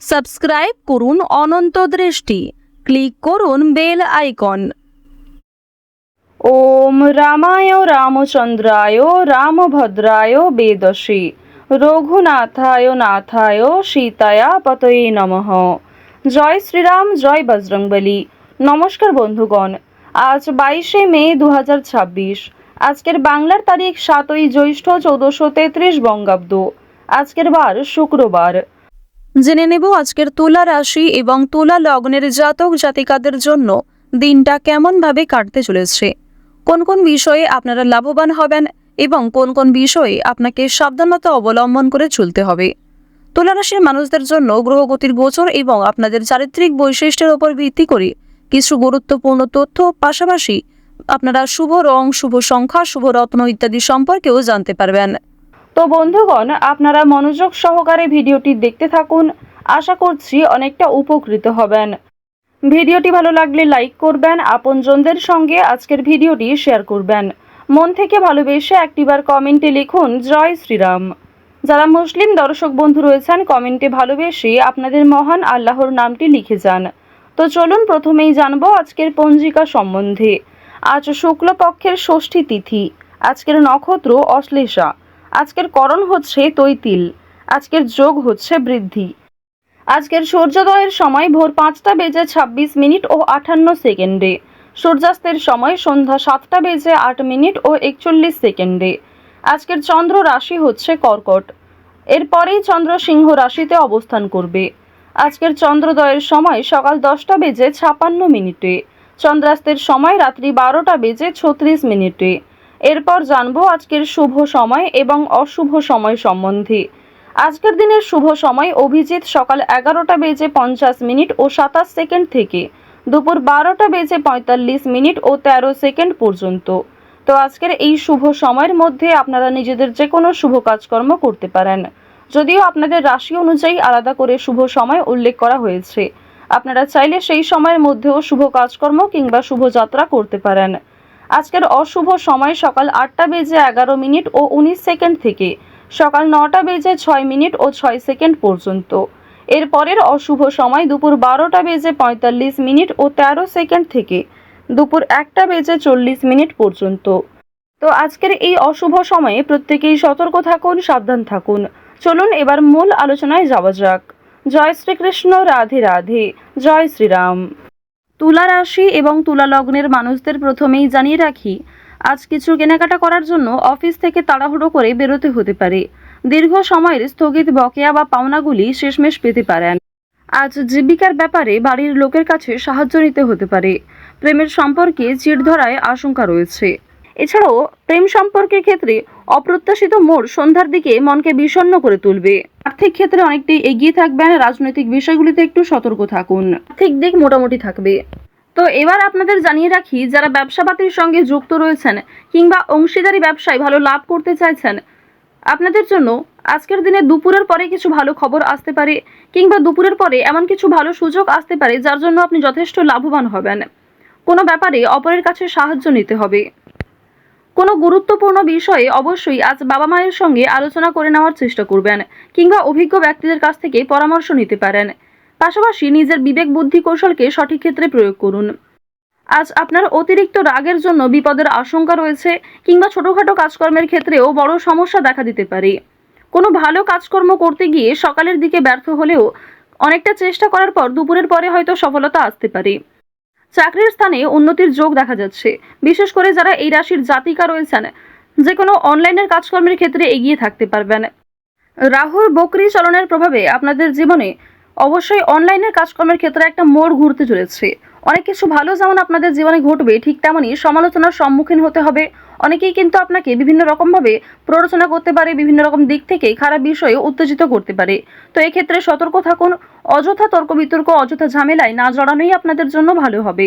Subscribe করুন অনন্ত দৃষ্টি, click করুন বেল আইকন। ওম রামায় রামচন্দ্রায় রামভদ্রায় বেদসী রঘুনাথায় নাথায় সীতায়া পতয়ে নমঃ। জয় শ্রীরাম, জয় বজরংবলী। নমস্কার বন্ধুগণ, আজ 22শে মে 2026। আজকের বাংলার তারিখ 7ই জ্যৈষ্ঠ 1433 বঙ্গাব্দ। আজকের বার শুক্রবার। জেনে নেব আজকের তুলা রাশি এবং তুলা লগ্নের জাতক জাতিকাদের জন্য দিনটা কেমনভাবে কাটতে চলেছে, কোন কোন বিষয়ে আপনারা লাভবান হবেন এবং কোন কোন বিষয়ে আপনাকে সাবধানতা অবলম্বন করে চলতে হবে। তুলা রাশির মানুষদের জন্য গ্রহগতির গোচর এবং আপনাদের চারিত্রিক বৈশিষ্ট্যের উপর ভিত্তি করে কিছু গুরুত্বপূর্ণ তথ্য, পাশাপাশি আপনারা শুভ রং, শুভ সংখ্যা, শুভ রত্ন ইত্যাদি সম্পর্কেও জানতে পারবেন। তো বন্ধুগণ, আপনারা মনোযোগ সহকারে ভিডিওটি দেখতে থাকুন। আশা করছি অনেকটা উপকৃত হবেন। ভিডিওটি ভালো লাগলে লাইক করবেন, আপনজনদের সঙ্গে আজকের ভিডিওটি শেয়ার করবেন। মন থেকে ভালোবেসে একটিবার কমেন্টে লিখুন জয় শ্রীরাম। যারা মুসলিম দর্শক বন্ধু রয়েছেন, কমেন্টে ভালোবেসে আপনাদের মহান আল্লাহর নামটি লিখে যান। তো চলুন প্রথমেই জানবো আজকের পঞ্জিকা সম্বন্ধে। আজ শুক্লপক্ষের ষষ্ঠী তিথি। আজকের নক্ষত্র অশ্লেষা। আজকের করণ হচ্ছে তৈতিল। আজকের যোগ হচ্ছে বৃদ্ধি। আজকের সূর্যোদয়ের সময় ভোর 5টা বেজে 26 মিনিট ও 58 সেকেন্ডে। সূর্যাস্তের সময় সন্ধ্যা 7টা বেজে 8 মিনিট ও 41 সেকেন্ডে। আজকের চন্দ্র রাশি হচ্ছে কর্কট। এরপরেই চন্দ্র সিংহ রাশিতে অবস্থান করবে। আজকের চন্দ্রোদয়ের সময় সকাল 10টা বেজে 56 মিনিটে। চন্দ্রাস্তের সময় রাত্রি 12টা বেজে 36 মিনিটে। এরপর জানবো আজকের শুভ সময় এবং অশুভ সময় সম্বন্ধে। আজকের দিনের শুভ সময় অভিজিৎ সকাল 11টা বেজে 50 মিনিট ও 27 সেকেন্ড থেকে দুপুর 12টা বেজে 45 মিনিট ও 13 সেকেন্ড পর্যন্ত। তো আজকের এই শুভ সময়ের মধ্যে আপনারা নিজেদের যে কোনো শুভ কাজকর্ম করতে পারেন, যদিও আপনাদের রাশি অনুযায়ী আলাদা করে শুভ সময় উল্লেখ করা হয়েছে। আপনারা চাইলে সেই সময়ের মধ্যেও শুভ কাজকর্ম কিংবা শুভ যাত্রা করতে পারেন। আজকের অশুভ সময় সকাল 8টা বেজে 11 মিনিট ও 19 সেকেন্ড থেকে সকাল 9টা বেজে 6 মিনিট ও 6 সেকেন্ড পর্যন্ত। এরপরের অশুভ সময় দুপুর 12টা বেজে 45 মিনিট ও 13 সেকেন্ড থেকে দুপুর 1টা বেজে 40 মিনিট পর্যন্ত। তো আজকের এই অশুভ সময়ে প্রত্যেকেই সতর্ক থাকুন, সাবধান থাকুন। চলুন এবার মূল আলোচনায় যাওয়া যাক। জয় শ্রীকৃষ্ণ, রাধে রাধে, জয় শ্রীরাম। তুলা রাশি এবং তুলা লগ্নের মানুষদের প্রথমেই জানিয়ে রাখি, আজ কিছু কেনাকাটা করার জন্য অফিস থেকে তাড়াহুড়ো করে বেরোতে হতে পারে। দীর্ঘ সময়ের স্থগিত বকেয়া বা পাওনাগুলি শেষমেশ পেতে পারেন। আজ জীবিকার ব্যাপারে বাড়ির লোকের কাছে সাহায্য নিতে হতে পারে। প্রেমের সম্পর্কে চিড় ধরায় আশঙ্কা রয়েছে। এছাড়াও প্রেম সম্পর্কের ক্ষেত্রে অপ্রত্যাশিত মোড় সন্ধ্যার দিকে মনকে বিষণ্ণ করে তুলবে। আর্থিক ক্ষেত্রে অনেকটাই এগিয়ে থাকবেন। রাজনৈতিক বিষয়গুলিতে একটু সতর্ক থাকুন। আর্থিক দিক মোটামুটি থাকবে। তো এবার আপনাদের জানিয়ে রাখি, যারা ব্যবসাপাতির সঙ্গে যুক্ত রয়েছেন কিংবা অংশীদারি ব্যবসায় ভালো লাভ করতে চাইছেন, আপনাদের জন্য আজকের দিনে দুপুরের পরে কিছু ভালো খবর আসতে পারে কিংবা দুপুরের পরে এমন কিছু ভালো সুযোগ আসতে পারে যার জন্য আপনি যথেষ্ট লাভবান হবেন। কোনো ব্যাপারে অপরের কাছে সাহায্য নিতে হবে। কোনো গুরুত্বপূর্ণ বিষয়ে অবশ্যই আজ বাবা মায়ের সঙ্গে আলোচনা করে নেওয়ার চেষ্টা করবেন কিংবা অভিজ্ঞ ব্যক্তিদের কাছ থেকে পরামর্শ নিতে পারেন। পাশাপাশি নিজের বিবেক বুদ্ধি কৌশলকে সঠিক ক্ষেত্রে প্রয়োগ করুন। আজ আপনার অতিরিক্ত রাগের জন্য বিপদের আশঙ্কা রয়েছে কিংবা ছোটখাটো কাজকর্মের ক্ষেত্রেও বড় সমস্যা দেখা দিতে পারে। কোনো ভালো কাজকর্ম করতে গিয়ে সকালের দিকে ব্যর্থ হলেও অনেকটা চেষ্টা করার পর দুপুরের পরে হয়তো সফলতা আসতে পারে। চাকরির স্থানে উন্নতির যোগ দেখা যাচ্ছে। বিশেষ করে যারা এই রাশির জাতিকা রয়েছেন, যে কোনো অনলাইনের কাজকর্মের ক্ষেত্রে এগিয়ে থাকতে পারবেন। রাহুর বকরি চলনের প্রভাবে আপনাদের জীবনে অবশ্যই অনলাইনের কাজকর্মের ক্ষেত্রে একটা মোড় ঘুরতে চলেছে। অনেক কিছু ভালো যেমন আপনাদের জীবনে ঘটবে, ঠিক তেমনই সমালোচনার সম্মুখীন হতে হবে। অনেকেই কিন্তু আপনাকে বিভিন্ন রকমভাবে প্ররোচনা করতে পারে, বিভিন্ন রকম দিক থেকে খারাপ বিষয়ে উত্তেজিত করতে পারে। তো এক্ষেত্রে সতর্ক থাকুন। অযথা তর্ক বিতর্ক, অযথা ঝামেলায় না জড়ানোই আপনাদের জন্য ভালো হবে।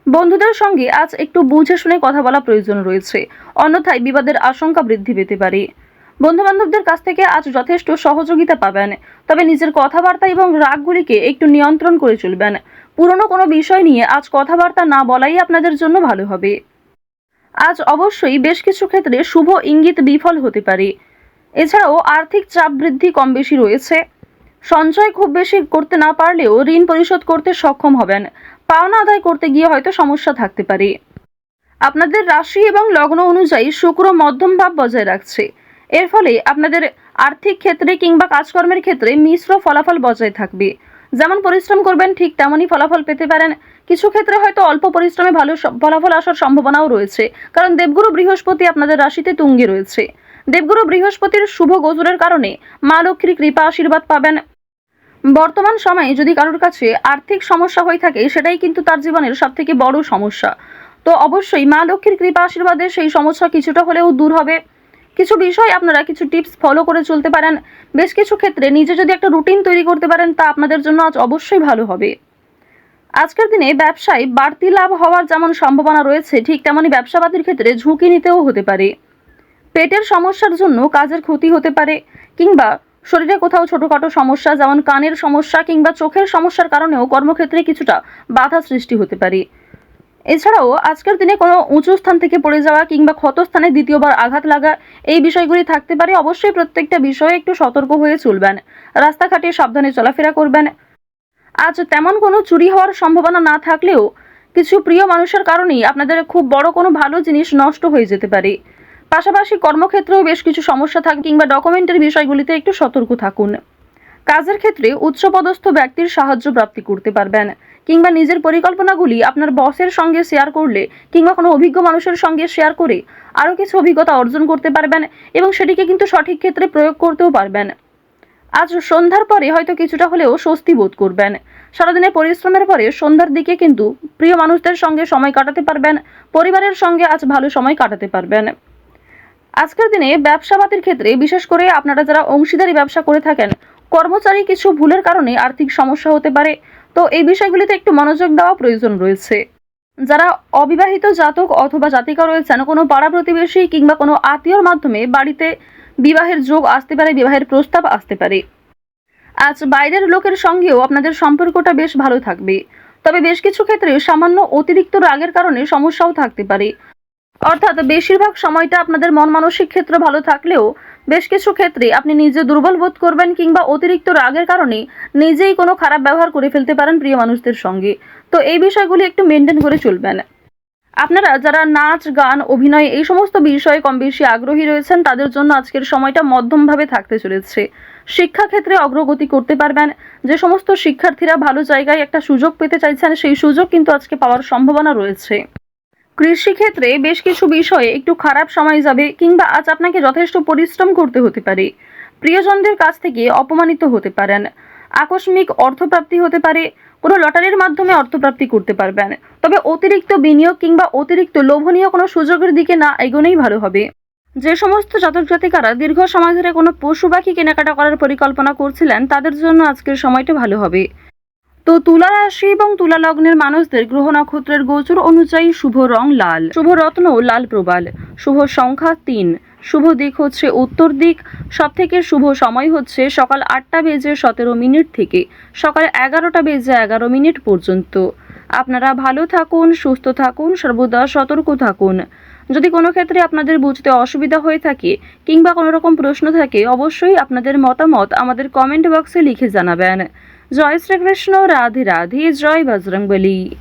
বন্ধুদের সঙ্গে আজ একটু বুঝে শুনে কথা বলা প্রয়োজন রয়েছে, অন্যথায় বিবাদের আশঙ্কা বৃদ্ধি পেতে পারে। বন্ধুবান্ধবদের কাছ থেকে আজ যথেষ্ট সহযোগিতা পাবেন, তবে নিজের কথাবার্তা এবং রাগগুলিকে একটু নিয়ন্ত্রণ করে চলবেন। পুরনো কোনো বিষয় নিয়ে আজ কথাবার্তা না বলাই আপনাদের জন্য ভালো হবে। আজ অবশ্যই বেশ কিছু ক্ষেত্রে শুভ ইঙ্গিত বিফল হতে পারে। এছাড়াও আর্থিক চাপ বৃদ্ধি কম বেশি রয়েছে। সঞ্চয় খুব বেশি করতে না পারলেও ঋণ পরিশোধ করতে সক্ষম হবেন। পাওনা আদায় করতে গিয়ে হয়তো সমস্যা থাকতে পারে। আপনাদের রাশি এবং লগ্ন অনুযায়ী শুক্র মধ্যম ভাব বজায় রাখছে। এর ফলে আপনাদের আর্থিক ক্ষেত্রে কিংবা কাজকর্মের ক্ষেত্রে মিশ্র ফলাফল বজায় থাকবে। যেমন পরিশ্রম করবেন ঠিক তেমনই ফলাফল পেতে পারেন। কিছু ক্ষেত্রে হয়তো অল্প পরিশ্রমে ভালো ফলাফল আসার সম্ভাবনাও রয়েছে, কারণ দেবগুরু বৃহস্পতি আপনাদের রাশিতে তুঙ্গে রয়েছে। দেবগুরু বৃহস্পতির শুভ গোচরের কারণে মা লক্ষ্মীর কৃপা আশীর্বাদ পাবেন। বর্তমান সময়ে যদি কারোর কাছে আর্থিক সমস্যা হয়ে থাকে, সেটাই কিন্তু তার জীবনের সবথেকে বড় সমস্যা। তো অবশ্যই মা লক্ষ্মীর কৃপা আশীর্বাদে সেই সমস্যা কিছুটা হলেও দূর হবে। কিছু বিষয় আপনারা কিছু টিপস ফলো করে চলতে পারেন। বেশ কিছু ক্ষেত্রে নিজে যদি একটা রুটিন তৈরি করতে পারেন, তা আপনাদের জন্য আজ অবশ্যই ভালো হবে। আজকের দিনে ব্যবসায় বাড়তি লাভ হওয়ার যেমন সম্ভাবনা রয়েছে, ঠিক তেমনই ব্যবসাবাদীর ক্ষেত্রে ঝুঁকি নিতেও হতে পারে। পেটের সমস্যার জন্য কাজের ক্ষতি হতে পারে, কিংবা শরীরে কোথাও ছোটখাটো সমস্যা যেমন কানের সমস্যা কিংবা চোখের সমস্যার কারণেও কর্মক্ষেত্রে কিছুটা বাধা সৃষ্টি হতে পারে। এছাড়াও আজকের দিনে কোনো উঁচু স্থান থেকে পড়ে যাওয়া কিংবা ক্ষতস্থানে দ্বিতীয়বার আঘাত লাগা, এই বিষয়গুলি থাকতে পারে। অবশ্যই প্রত্যেকটা বিষয়ে একটু সতর্ক হয়ে চলবেন। রাস্তাঘাটে সাবধানে চলাফেরা করবেন। আজ তেমন কোনো চুরি হওয়ার সম্ভাবনা না থাকলেও কিছু প্রিয় মানুষের কারণেই আপনাদের খুব বড় কোনো ভালো জিনিস নষ্ট হয়ে যেতে পারে। পাশাপাশি কর্মক্ষেত্রেও বেশ কিছু সমস্যা থাকবে, কিংবা ডকুমেন্টের বিষয়গুলিতে একটু সতর্ক থাকুন। কাজের ক্ষেত্রে উচ্চপদস্থ ব্যক্তির সাহায্য প্রাপ্তি করতে পারবেন, কিংবা নিজের পরিকল্পনাগুলি আপনার বসের সঙ্গে শেয়ার করলে কিংবা কোনো অভিজ্ঞ মানুষের সঙ্গে শেয়ার করে আরও কিছু অভিজ্ঞতা অর্জন করতে পারবেন, এবং সেটিকে কিন্তু সঠিক ক্ষেত্রে প্রয়োগ করতেও পারবেন। আজ সন্ধ্যার পরে হয়তো কিছুটা হলেও স্বস্তি বোধ করবেন। সারাদিনের পরিশ্রমের পরে সন্ধ্যার দিকে কিন্তু প্রিয় মানুষদের সঙ্গে সময় কাটাতে পারবেন। পরিবারের সঙ্গে আজ ভালো সময় কাটাতে পারবেন। আজকের দিনে ব্যবসাবাদীর ক্ষেত্রে বিশেষ করে আপনারা যারা অংশীদারি ব্যবসা করে থাকেন, কর্মচারী কিছু ভুলের কারণে আর্থিক সমস্যা হতে পারে। তো এই বিষয়গুলিতে একটু মনোযোগ দেওয়া প্রয়োজন রয়েছে। যারা অবিবাহিত জাতক অথবা জাতিকা রয়েছেন, কোনো পাড়া প্রতিবেশী কিংবা কোনো আত্মীয়র মাধ্যমে বাড়িতে বিবাহের যোগ আসতে পারে, বিবাহের প্রস্তাব আসতে পারে। আজ বাইরের লোকের সঙ্গেও আপনাদের সম্পর্কটা বেশ ভালো থাকবে। তবে বেশ কিছু ক্ষেত্রে সামান্য অতিরিক্ত রাগের কারণে সমস্যাও থাকতে পারে। অর্থাৎ বেশিরভাগ সময়টা আপনাদের মন মানসিক ক্ষেত্র ভালো থাকলেও বেশ কিছু ক্ষেত্রে আপনি নিজে দুর্বল বোধ করবেন, কিংবা অতিরিক্ত রাগের কারণে নিজেই কোনো খারাপ ব্যবহার করে ফেলতে পারেন প্রিয় মানুষদের সঙ্গে। তো এই বিষয়গুলি একটু মেনটেন করে চলবেন। আপনারা যারা নাচ, গান, অভিনয় এই সমস্ত বিষয়ে কম বেশি আগ্রহী রয়েছেন, তাদের জন্য আজকের সময়টা মধ্যমভাবে থাকতে চলেছে। শিক্ষাক্ষেত্রে অগ্রগতি করতে পারবেন। যে সমস্ত শিক্ষার্থীরা ভালো জায়গায় একটা সুযোগ পেতে চাইছেন, সেই সুযোগ কিন্তু আজকে পাওয়ার সম্ভাবনা রয়েছে। কৃষিক্ষেত্রে বেশ কিছু বিষয়ে একটু খারাপ সময় যাবে, কিংবা আজ আপনাকে যথেষ্ট পরিশ্রম করতে হতে পারে। প্রিয়জনদের কাছ থেকে অপমানিত হতে পারেন। আকস্মিক অর্থপ্রাপ্তি হতে পারে। কোনো লটারির মাধ্যমে অর্থপ্রাপ্তি করতে পারবেন। তবে অতিরিক্ত বিনিয়োগ কিংবা অতিরিক্ত লোভনীয় কোনো সুযোগের দিকে না এগোনোই ভালো হবে। যে সমস্ত জাতক জাতিকারা দীর্ঘ সময় ধরে কোনো পশু পাখি কেনাকাটা করার পরিকল্পনা করছিলেন, তাদের জন্য আজকের সময়টা ভালো হবে। তো তুলা রাশি এবং তুলা লগ্নের মানুষদের গ্রহ নক্ষত্রের গোচর অনুযায়ী শুভ রং লাল, শুভ রত্ন লাল প্রবাল, শুভ সংখ্যা 3, শুভ দিক হচ্ছে উত্তর দিক। সবথেকে শুভ সময় হচ্ছে সকাল 8:17 থেকে সকাল 11:11 পর্যন্ত। আপনারা ভালো থাকুন, সুস্থ থাকুন, সর্বদা সতর্ক থাকুন। যদি কোনো ক্ষেত্রে আপনাদের বুঝতে অসুবিধা হয়ে থাকে কিংবা কোনো রকম প্রশ্ন থাকে, অবশ্যই আপনাদের মতামত আমাদের কমেন্ট বক্সে লিখে জানাবেন। জয় শ্রীকৃষ্ণ, রাধে রাধে, জয় বজরংবলী।